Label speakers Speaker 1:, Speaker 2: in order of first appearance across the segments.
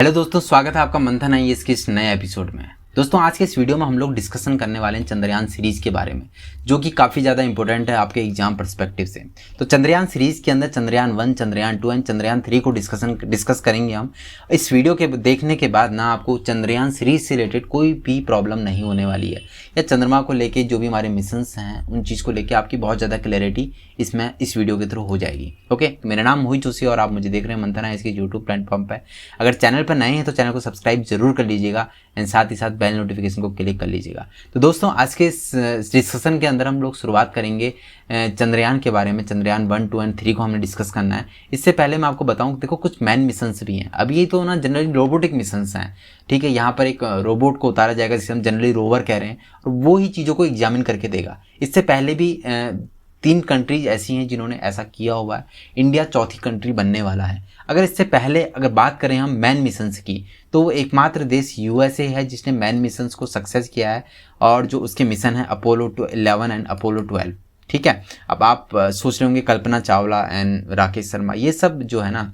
Speaker 1: Hello दोस्तों, स्वागत है आपका मंथन आईएएस के इस नए एपिसोड में। दोस्तों, आज के इस वीडियो में हम लोग डिस्कशन करने वाले हैं चंद्रयान सीरीज के बारे में, जो कि काफ़ी ज़्यादा इंपॉर्टेंट है आपके एग्जाम पर्सपेक्टिव से। तो चंद्रयान सीरीज के अंदर चंद्रयान 1, चंद्रयान 2 एंड चंद्रयान 3 को डिस्कस करेंगे हम। इस वीडियो के देखने के बाद ना आपको चंद्रयान सीरीज से रिलेटेड कोई भी प्रॉब्लम नहीं होने वाली है, या चंद्रमा को लेके जो भी हमारे मिशंस हैं उन चीज़ को लेके आपकी बहुत ज़्यादा क्लैरिटी इस वीडियो के थ्रू हो जाएगी। ओके, मेरा नाम मोहित जोशी और आप मुझे देख रहे हैं मंथन है इसके यूट्यूब प्लेटफॉर्म पर। अगर चैनल पर नए हैं तो चैनल को सब्सक्राइब जरूर कर लीजिएगा एंड साथ ही साथ बेल नोटिफिकेशन को क्लिक कर लीजिएगा। तो दोस्तों, आज के इस डिस्कशन के अंदर हम लोग शुरुआत करेंगे चंद्रयान के बारे में। चंद्रयान 1, 2 एंड 3 को हमने डिस्कस करना है। इससे पहले मैं आपको बताऊं, देखो कुछ मैन मिशंस भी हैं। अब ये तो ना जनरली रोबोटिक मिशंस हैं, ठीक है। यहाँ पर एक रोबोट को उतारा जाएगा जिसे हम जनरली रोवर कह रहे हैं, और वो ही चीज़ों को एग्जामिन करके देगा। इससे पहले भी 3 कंट्रीज ऐसी हैं जिन्होंने ऐसा किया हुआ है। इंडिया चौथी कंट्री बनने वाला है। अगर इससे पहले अगर बात करें हम मैन मिशंस की, तो वो एकमात्र देश यूएसए है जिसने मैन मिशंस को सक्सेस किया है, और जो उसके मिशन है अपोलो 11 एंड अपोलो 12, ठीक है। अब आप सोच रहे होंगे कल्पना चावला एंड राकेश शर्मा, ये सब जो है ना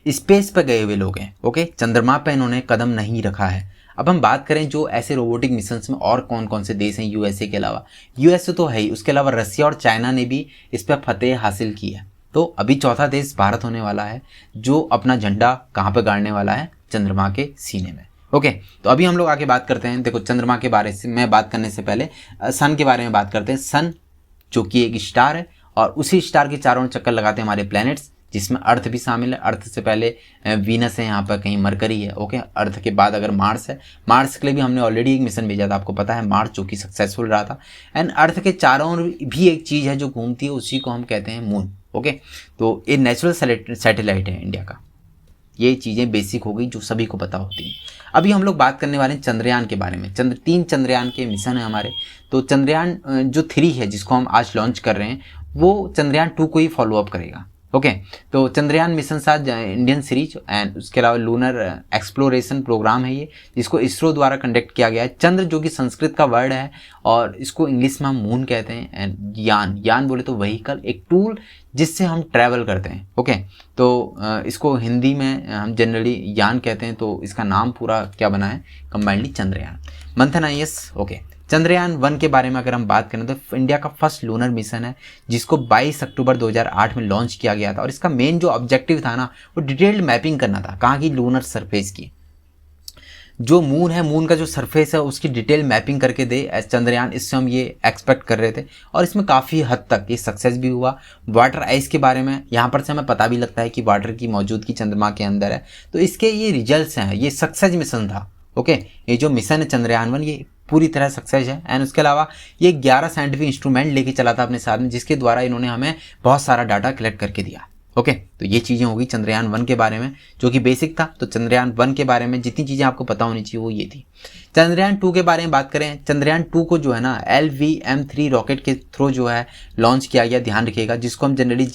Speaker 1: स्पेस पर गए हुए लोग हैं। ओके, चंद्रमा पर इन्होंने कदम नहीं रखा है। अब हम बात करें जो ऐसे रोबोटिक मिशंस में और कौन कौन से देश हैं यूएसए के अलावा। यूएसए तो है ही, उसके अलावा रसिया और चाइना ने भी इस पर फतेह हासिल की है। तो अभी चौथा देश भारत होने वाला है जो अपना झंडा कहाँ पर गाड़ने वाला है, चंद्रमा के सीने में। ओके, तो अभी हम लोग आगे बात करते हैं। देखो, चंद्रमा के बारे में बात करने से पहले सन के बारे में बात करते हैं। सन जो कि एक स्टार है, और उसी स्टार के चारों चक्कर लगाते हैं हमारे प्लैनेट्स, जिसमें अर्थ भी शामिल है। अर्थ से पहले वीनस है, यहाँ पर कहीं मरकरी है। ओके, अर्थ के बाद अगर मार्स है, मार्स के लिए भी हमने ऑलरेडी एक मिशन भेजा था, आपको पता है, मार्स, जो कि सक्सेसफुल रहा था। एंड अर्थ के चारों ओर भी एक चीज़ है जो घूमती है, उसी को हम कहते हैं मून। ओके, तो ये नेचुरल सैटेलाइट है इंडिया का। ये चीज़ें बेसिक हो गई जो सभी को पता होती हैं। अभी हम लोग बात करने वाले हैं चंद्रयान के बारे में। 3 चंद्रयान के मिशन है हमारे। तो चंद्रयान जो 3 है, जिसको हम आज लॉन्च कर रहे हैं, वो चंद्रयान 2 को ही फॉलोअप करेगा। ओके, तो चंद्रयान मिशन साथ इंडियन सीरीज एंड उसके अलावा लूनर एक्सप्लोरेशन प्रोग्राम है ये, जिसको इसरो द्वारा कंडक्ट किया गया है। चंद्र जो कि संस्कृत का वर्ड है, और इसको इंग्लिश में हम मून कहते हैं। एंड यान बोले तो व्हीकल, एक टूल जिससे हम ट्रैवल करते हैं। ओके, तो इसको हिंदी में हम जनरली यान कहते हैं। तो इसका नाम पूरा क्या बना है, कंबाइंडली चंद्रयान। मंथन आईएएस। ओके, चंद्रयान 1 के बारे में अगर हम बात करें तो इंडिया का फर्स्ट लूनर मिशन है, जिसको 22 अक्टूबर 2008 में लॉन्च किया गया था। और इसका मेन जो ऑब्जेक्टिव था ना, वो डिटेल्ड मैपिंग करना था। कहाँ की, लूनर सरफेस की। जो मून है, मून का जो सरफेस है उसकी डिटेल मैपिंग करके दे एज चंद्रयान, इससे हम ये एक्सपेक्ट कर रहे थे। और इसमें काफ़ी हद तक ये सक्सेस भी हुआ। वाटर आइस के बारे में यहाँ पर से हमें पता भी लगता है कि वाटर की मौजूदगी चंद्रमा के अंदर है। तो इसके ये रिजल्ट्स हैं, ये सक्सेस मिशन था। ओके, ये जो मिशन है चंद्रयान 1, ये पूरी तरह सक्सेस है। एंड उसके अलावा ये 11 साइंटिफिक इंस्ट्रूमेंट लेके चला था अपने साथ में, जिसके द्वारा इन्होंने हमें बहुत सारा डाटा कलेक्ट करके दिया। ओके, तो ये चीज़ें होगी चंद्रयान 1 के बारे में, जो कि बेसिक था। तो चंद्रयान 1 के बारे में जितनी चीज़ें आपको पता होनी चाहिए वो ये थी। चंद्रयान 2 के बारे में बात करें, चंद्रयान 2 को जो है ना LVM-3 रॉकेट के थ्रू जो है लॉन्च किया गया, ध्यान रखिएगा, जिसको हम जनरली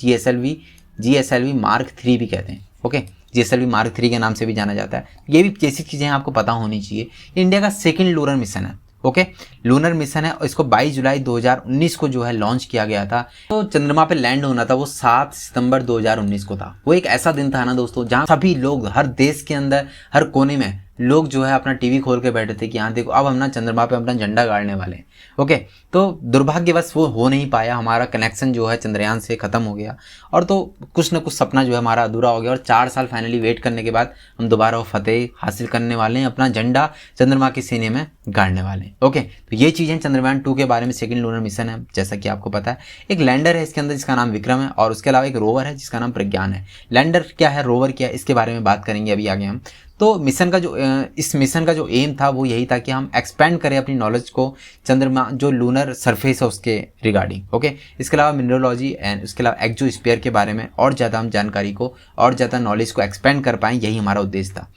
Speaker 1: GSLV मार्क 3 भी कहते हैं। ओके, GSLV मार्क 3 के नाम से भी जाना जाता है। ये भी बेसिक चीज़ें आपको पता होनी चाहिए। इंडिया का सेकेंड लूनर मिशन है। ओके, लूनर मिशन है, और इसको 22 जुलाई 2019 को जो है लॉन्च किया गया था। तो चंद्रमा पे लैंड होना था वो 7 सितंबर 2019 को था। वो एक ऐसा दिन था ना दोस्तों, जहां सभी लोग, हर देश के अंदर, हर कोने में लोग जो है अपना टीवी खोल के बैठे थे कि हाँ देखो, अब हम ना चंद्रमा पे अपना झंडा गाड़ने वाले हैं। ओके, तो दुर्भाग्यवश वो हो नहीं पाया। हमारा कनेक्शन जो है चंद्रयान से ख़त्म हो गया, और तो कुछ न कुछ सपना जो है हमारा अधूरा हो गया। और 4 साल फाइनली वेट करने के बाद हम दोबारा वो फतेह हासिल करने वाले हैं, अपना झंडा चंद्रमा के सीने में गाड़ने वाले हैं। ओके, तो ये चीज़ें चंद्रयान 2 के बारे में। सेकंड लूनर मिशन है, जैसा कि आपको पता है। एक लैंडर है इसके अंदर जिसका नाम विक्रम है, और उसके अलावा एक रोवर है जिसका नाम प्रज्ञान है। लैंडर क्या है, रोवर क्या है, इसके बारे में बात करेंगे अभी आगे हम। तो मिशन का जो इस मिशन का जो एम था वो यही था कि हम एक्सपेंड करें अपनी नॉलेज को चंद्रमा जो लूनर सरफेस है उसके रिगार्डिंग। ओके, इसके अलावा मिनरोलॉजी एंड उसके अलावा एक्सोस्फीयर के बारे में और ज़्यादा हम जानकारी को और ज़्यादा नॉलेज को एक्सपेंड कर पाएँ, यही हमारा उद्देश्य था।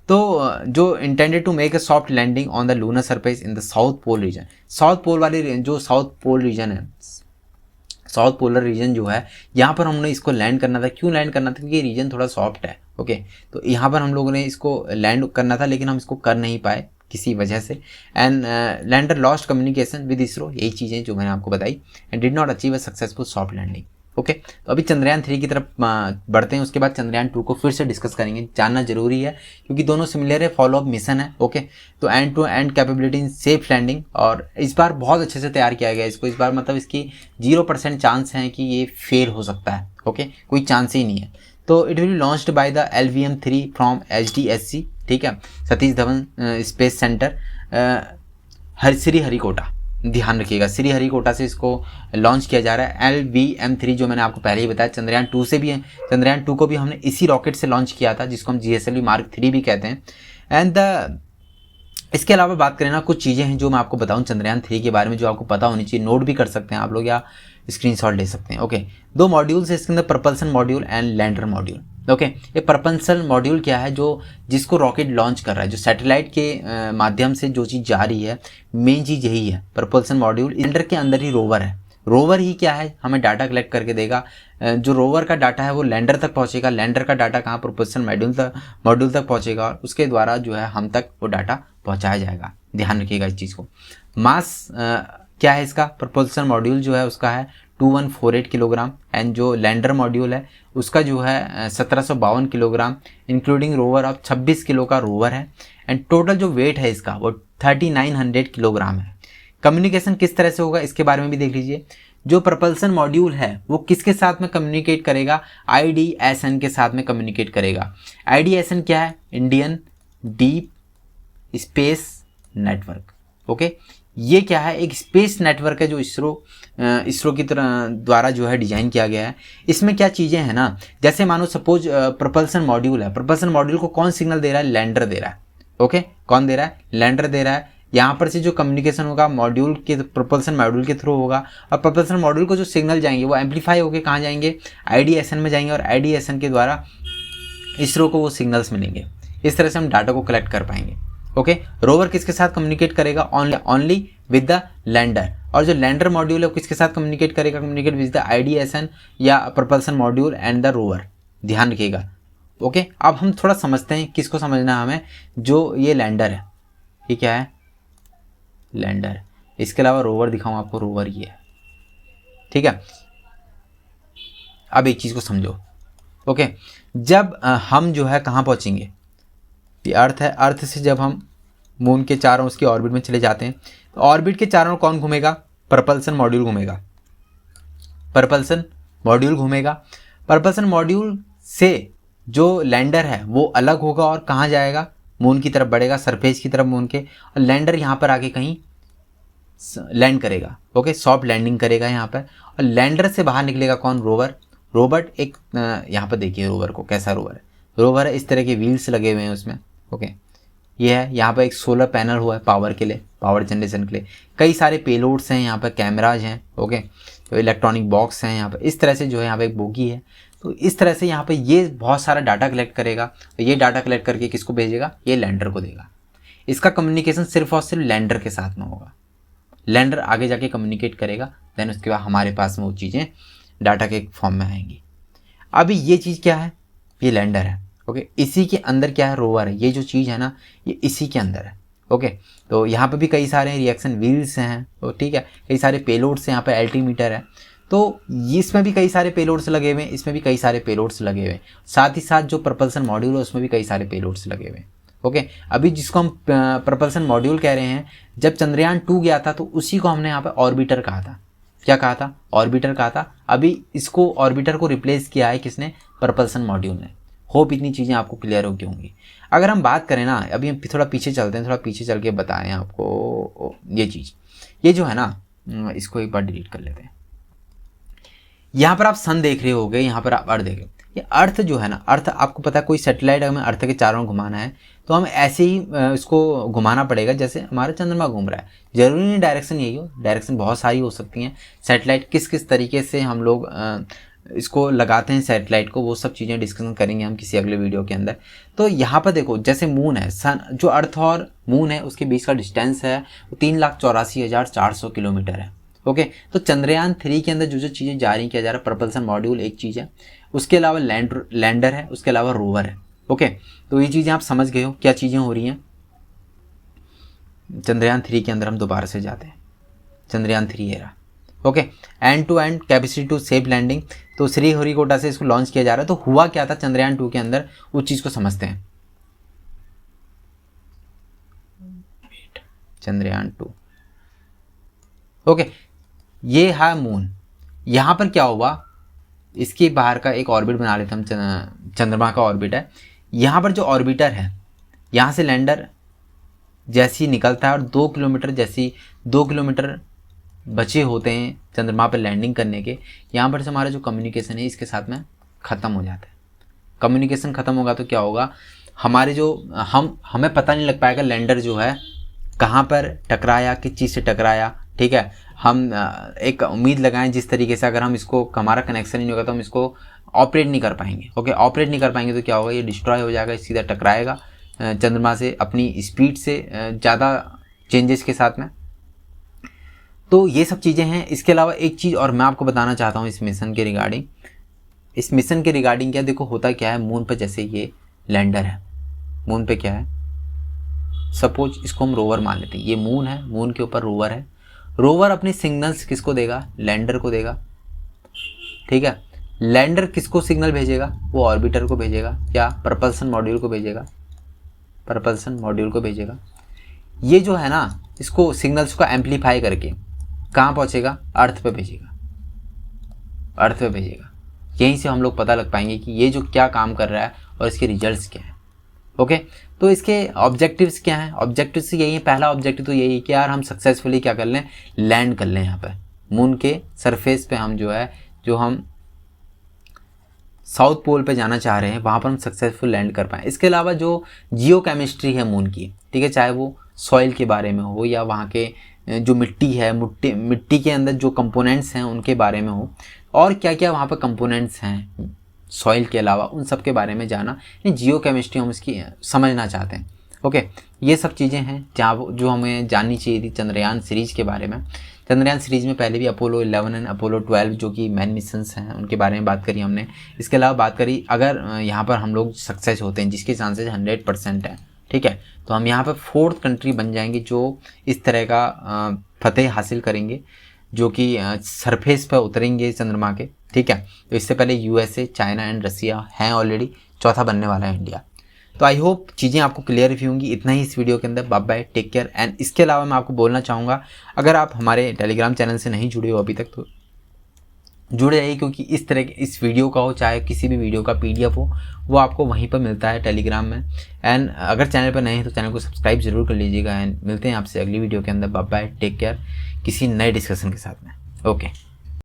Speaker 1: तो जो intended to make a soft landing on the lunar surface in the south pole region. South pole वाली जो साउथ पोल रीजन है, साउथ पोलर रीजन जो है, यहाँ पर हमने इसको लैंड करना था। क्यों लैंड करना था, क्योंकि ये रीजन थोड़ा सॉफ्ट है। ओके, तो यहाँ पर हम लोगों ने इसको लैंड करना था, लेकिन हम इसको कर नहीं पाए किसी वजह से। And lander lost communication with ISRO, यही चीज़ें जो मैंने आपको बताई। And did not achieve a successful soft landing. Okay, तो अभी चंद्रयान 3 की तरफ बढ़ते हैं, उसके बाद चंद्रयान 2 को फिर से डिस्कस करेंगे। जानना जरूरी है क्योंकि दोनों सिमिलर है, फॉलो अप मिशन है। ओके, तो end to end capability in safe landing, और इस बार बहुत अच्छे से तैयार किया गया इसको। इस बार मतलब इसकी 0% चांस है कि ये फेल हो सकता है। ओके, कोई चांस ही नहीं है। तो it will be launched by the LVM-3 from HDSC, ठीक है, सतीश धवन स्पेस सेंटर, श्रीहरिकोटा। ध्यान रखिएगा, श्रीहरिकोटा से इसको लॉन्च किया जा रहा है। LVM-3 जो मैंने आपको पहले ही बताया, चंद्रयान 2 से भी है। चंद्रयान 2 को भी हमने इसी रॉकेट से लॉन्च किया था, जिसको हम GSLV Mark 3 भी कहते हैं। एंड इसके अलावा बात करें ना, कुछ चीज़ें हैं जो मैं आपको बताऊं चंद्रयान 3 के बारे में, जो आपको पता होनी चाहिए। नोट भी कर सकते हैं आप लोग या स्क्रीनशॉट ले सकते हैं। ओके, 2 मॉड्यूल्स है इसके अंदर, propulsion module and lander module. Okay, ये प्रपल्सन मॉड्यूल क्या है, जो जिसको रॉकेट लॉन्च कर रहा है, जो सैटेलाइट के माध्यम से जो चीज़ जा रही है, मेन चीज़ यही है प्रपल्सन मॉड्यूल। लैंडर के अंदर ही रोवर है। रोवर ही क्या है, हमें डाटा कलेक्ट करके देगा। जो रोवर का डाटा है वो लैंडर तक पहुंचेगा, लैंडर का डाटा कहाँ, प्रपल्सन मॉड्यूल तक पहुंचेगा, और उसके द्वारा जो है हम तक वो डाटा पहुंचाया जाएगा। ध्यान रखिएगा इस चीज़ को। मास क्या है इसका, प्रपल्सन मॉड्यूल जो है उसका है 2148 किलोग्राम, एंड जो लैंडर मॉड्यूल है उसका जो है 1752 kilogram, including rover of 26 kilo का रोवर है। एंड टोटल जो वेट है इसका वो 3900 किलोग्राम है। कम्युनिकेशन किस तरह से होगा इसके बारे में भी देख लीजिए। जो प्रपल्सन मॉड्यूल है वो किसके साथ में कम्युनिकेट करेगा, IDSN के साथ में कम्युनिकेट करेगा। IDSN क्या है, Indian deep space network. Okay, ये क्या है, एक स्पेस नेटवर्क है जो इसरो की तरह द्वारा जो है डिजाइन किया गया है। इसमें क्या चीज़ें हैं ना, जैसे मानो सपोज प्रपल्सन मॉड्यूल है, प्रपल्सन मॉड्यूल को कौन सिग्नल दे रहा है, लैंडर दे रहा है। ओके, कौन दे रहा है, लैंडर दे रहा है। यहाँ पर से जो कम्युनिकेशन होगा मॉड्यूल के, प्रपल्सन मॉड्यूल के थ्रू होगा, और प्रपल्सन मॉड्यूल को जो सिग्नल जाएंगे वो एम्पलीफाई होकर कहाँ जाएंगे, IDSN में जाएंगे, और IDSN के द्वारा इसरो को वो सिग्नल्स मिलेंगे। इस तरह से हम डाटा को कलेक्ट कर पाएंगे। ओके, रोवर किसके साथ कम्युनिकेट करेगा, ओनली विद द लैंडर। और जो लैंडर मॉड्यूल है वो किसके साथ कम्युनिकेट करेगा, कम्युनिकेट विद द IDSN या propulsion module and the rover. ध्यान रखिएगा। ओके, अब हम थोड़ा समझते हैं किसको समझना है हमें। जो ये लैंडर है, ये क्या है, लैंडर। इसके अलावा रोवर दिखाऊं आपको, रोवर ये है, ठीक है। अब एक चीज़ को समझो। ओके, जब हम जो है कहाँ पहुँचेंगे, ये अर्थ है, अर्थ से जब हम मून के चारों उसकी ऑर्बिट में चले जाते हैं, तो ऑर्बिट के चारों कौन घूमेगा, प्रपल्सन मॉड्यूल घूमेगा। प्रपल्सन मॉड्यूल घूमेगा। प्रपल्सन मॉड्यूल से जो लैंडर है वो अलग होगा और कहाँ जाएगा, मून की तरफ बढ़ेगा, सरफेस की तरफ मून के, और लैंडर यहाँ पर आके कहीं लैंड करेगा। ओके, सॉफ्ट लैंडिंग करेगा यहाँ पर, और लैंडर से बाहर निकलेगा कौन, रोवर। रोवर एक यहाँ पर देखिए रोवर को, कैसा रोवर है, रोवर है इस तरह के व्हील्स लगे हुए हैं उसमें। ओके, ये है, यहाँ पर एक सोलर पैनल हुआ है पावर के लिए, पावर जनरेशन के लिए। कई सारे पेलोड्स हैं यहाँ पर, कैमराज हैं। ओके, तो इलेक्ट्रॉनिक बॉक्स हैं यहाँ पर। इस तरह से जो है यहाँ पे एक बोगी है। तो इस तरह से यहाँ पे ये बहुत सारा डाटा कलेक्ट करेगा। तो ये डाटा कलेक्ट करके किसको भेजेगा, ये लैंडर को देगा। इसका कम्युनिकेशन सिर्फ और सिर्फ लैंडर के साथ में होगा। लैंडर आगे जाके कम्युनिकेट करेगा, देन उसके बाद हमारे पास में वो चीज़ें डाटा के फॉर्म में आएंगी। अभी ये चीज़ क्या है, ये लैंडर है। ओके, इसी के अंदर क्या है, रोवर है। ये जो चीज़ है ना, ये इसी के अंदर है। ओके, तो यहाँ पे भी कई सारे रिएक्शन व्हील्स हैं, तो ठीक है, कई सारे पेलोड्स हैं, यहाँ पे एल्टीमीटर है। तो इसमें भी कई सारे पेलोड्स लगे हुए हैं, इसमें भी कई सारे पेलोड्स लगे हुए हैं। साथ ही साथ जो प्रपल्सन मॉड्यूल है उसमें भी कई सारे पेलोड्स लगे हुए हैं। ओके, अभी जिसको हम प्रपल्सन मॉड्यूल कह रहे हैं, जब चंद्रयान 2 गया था तो उसी को हमने यहाँ पे ऑर्बिटर कहा था। क्या कहा था, ऑर्बिटर कहा था। अभी इसको ऑर्बिटर को रिप्लेस किया है किसने, प्रपल्सन मॉड्यूल ने। होप इतनी चीज़ें आपको क्लियर हो गई होंगी। अगर हम बात करें ना, अभी हम थोड़ा पीछे चलते हैं, थोड़ा पीछे चल के बताएं आपको ये चीज़। ये जो है ना, इसको एक बार डिलीट कर लेते हैं। यहाँ पर आप सन देख रहे होगे, यहाँ पर आप अर्थ देख रहे हो। ये अर्थ जो है ना, अर्थ आपको पता है, कोई सैटेलाइट हमें अर्थ के चारों घुमाना है तो हम ऐसे ही इसको घुमाना पड़ेगा जैसे हमारा चंद्रमा घूम रहा है। जरूरी नहीं डायरेक्शन यही हो, डायरेक्शन बहुत सारी हो सकती हैं। सैटेलाइट किस किस तरीके से हम लोग इसको लगाते हैं सैटेलाइट को, वो सब चीज़ें डिस्कशन करेंगे हम किसी अगले वीडियो के अंदर। तो यहाँ पर देखो, जैसे मून है, सन जो अर्थ और मून है उसके बीच का डिस्टेंस है वो 3,84,400 किलोमीटर है। ओके, तो चंद्रयान 3 के अंदर जो जो चीज़ें जारी किया जा रहा है, प्रपल्सन मॉड्यूल एक चीज़ है, उसके अलावा लैंडर है, उसके अलावा रोवर है। ओके, तो ये चीज़ें आप समझ गए हो क्या चीज़ें हो रही हैं। चंद्रयान 3 के अंदर हम दोबारा से जाते हैं, Chandrayaan 3 era. Okay, end to end capacity to safe landing. तो श्रीहरिकोटा से इसको लॉन्च किया जा रहा है। तो हुआ क्या था चंद्रयान 2 के अंदर, उस चीज़ को समझते हैं। चंद्रयान 2, ओके, ये है मून। यहाँ पर क्या हुआ, इसके बाहर का एक ऑर्बिट बना लेते हम, चंद्रमा का ऑर्बिट है। यहाँ पर जो ऑर्बिटर है, यहाँ से लैंडर जैसे ही निकलता है और 2 किलोमीटर जैसी 2 किलोमीटर बचे होते हैं चंद्रमा पर लैंडिंग करने के, यहाँ पर से हमारा जो कम्युनिकेशन है इसके साथ में ख़त्म हो जाता है। कम्युनिकेशन ख़त्म होगा तो क्या होगा, हमारे जो हमें पता नहीं लग पाएगा लैंडर जो है कहाँ पर टकराया, किस चीज़ से टकराया, ठीक है। हम एक उम्मीद लगाएं जिस तरीके से, अगर हम इसको हमारा कनेक्शन ही नहीं होगा तो हम इसको ऑपरेट नहीं कर पाएंगे। ओके, ऑपरेट नहीं कर पाएंगे तो क्या होगा, ये डिस्ट्रॉय हो जाएगा, सीधा टकराएगा चंद्रमा से अपनी स्पीड से ज़्यादा चेंजेस के साथ में। तो ये सब चीज़ें हैं। इसके अलावा एक चीज़ और मैं आपको बताना चाहता हूँ इस मिशन के रिगार्डिंग। इस मिशन के रिगार्डिंग क्या, देखो होता क्या है, मून पर जैसे ये लैंडर है, मून पे क्या है, सपोज इसको हम रोवर मान लेते हैं, ये मून है, मून के ऊपर रोवर है। रोवर अपने सिग्नल्स किसको देगा, लैंडर को देगा, ठीक है। लैंडर किसको सिग्नल भेजेगा, वो ऑर्बिटर को भेजेगा, क्या प्रपल्सन मॉड्यूल को भेजेगा, प्रपल्सन मॉड्यूल को भेजेगा। ये जो है ना, इसको सिग्नल्स को एम्पलीफाई करके कहाँ पहुँचेगा, अर्थ पे भेजेगा, अर्थ पे भेजेगा। यहीं से हम लोग पता लग पाएंगे कि ये जो क्या काम कर रहा है और इसके रिजल्ट्स क्या हैं। ओके, तो इसके ऑब्जेक्टिव्स क्या हैं, ऑब्जेक्टिव्स यही है। पहला ऑब्जेक्टिव तो यही है कि यार हम सक्सेसफुली क्या कर लें, लैंड कर लें यहाँ पर मून के सरफेस पे। हम जो है, जो हम साउथ पोल पे जाना चाह रहे हैं वहाँ पर हम सक्सेसफुल लैंड कर पाएँ। इसके अलावा जो जियो केमिस्ट्री है मून की, ठीक है, चाहे वो सॉइल के बारे में हो या वहाँ के जो मिट्टी है, मिट्टी के अंदर जो कंपोनेंट्स हैं उनके बारे में हो, और क्या क्या वहाँ पर कंपोनेंट्स हैं सॉइल के अलावा, उन सब के बारे में जाना, जियो केमिस्ट्री हम इसकी समझना चाहते हैं। ओके, ये सब चीज़ें हैं जहाँ जो हमें जाननी चाहिए थी चंद्रयान सीरीज़ के बारे में। चंद्रयान सीरीज़ में पहले भी अपोलो 11 एंड अपोलो 12 जो कि मेन मिशंस हैं उनके बारे में बात करी हमने। इसके अलावा बात करी अगर यहाँ पर हम लोग सक्सेस होते हैं, जिसके चांसेस 100% है, ठीक है, तो हम यहाँ पर 4th कंट्री बन जाएंगे जो इस तरह का फतेह हासिल करेंगे, जो कि सरफेस पर उतरेंगे चंद्रमा के, ठीक है। तो इससे पहले USA, चाइना एंड रसिया हैं ऑलरेडी, चौथा बनने वाला है इंडिया। तो आई होप चीज़ें आपको क्लियर हुई होंगी। इतना ही इस वीडियो के अंदर। Bye bye, take care. And इसके अलावा मैं आपको बोलना चाहूँगा, अगर आप हमारे टेलीग्राम चैनल से नहीं जुड़े हो अभी तक तो जुड़े जाइए, क्योंकि इस तरह के इस वीडियो का हो चाहे किसी भी वीडियो का PDF हो, वो आपको वहीं पर मिलता है टेलीग्राम में। एंड अगर चैनल पर नए हैं तो चैनल को सब्सक्राइब जरूर कर लीजिएगा। एंड मिलते हैं आपसे अगली वीडियो के अंदर। बाय बाय, टेक केयर, किसी नए डिस्कशन के साथ में। ओके।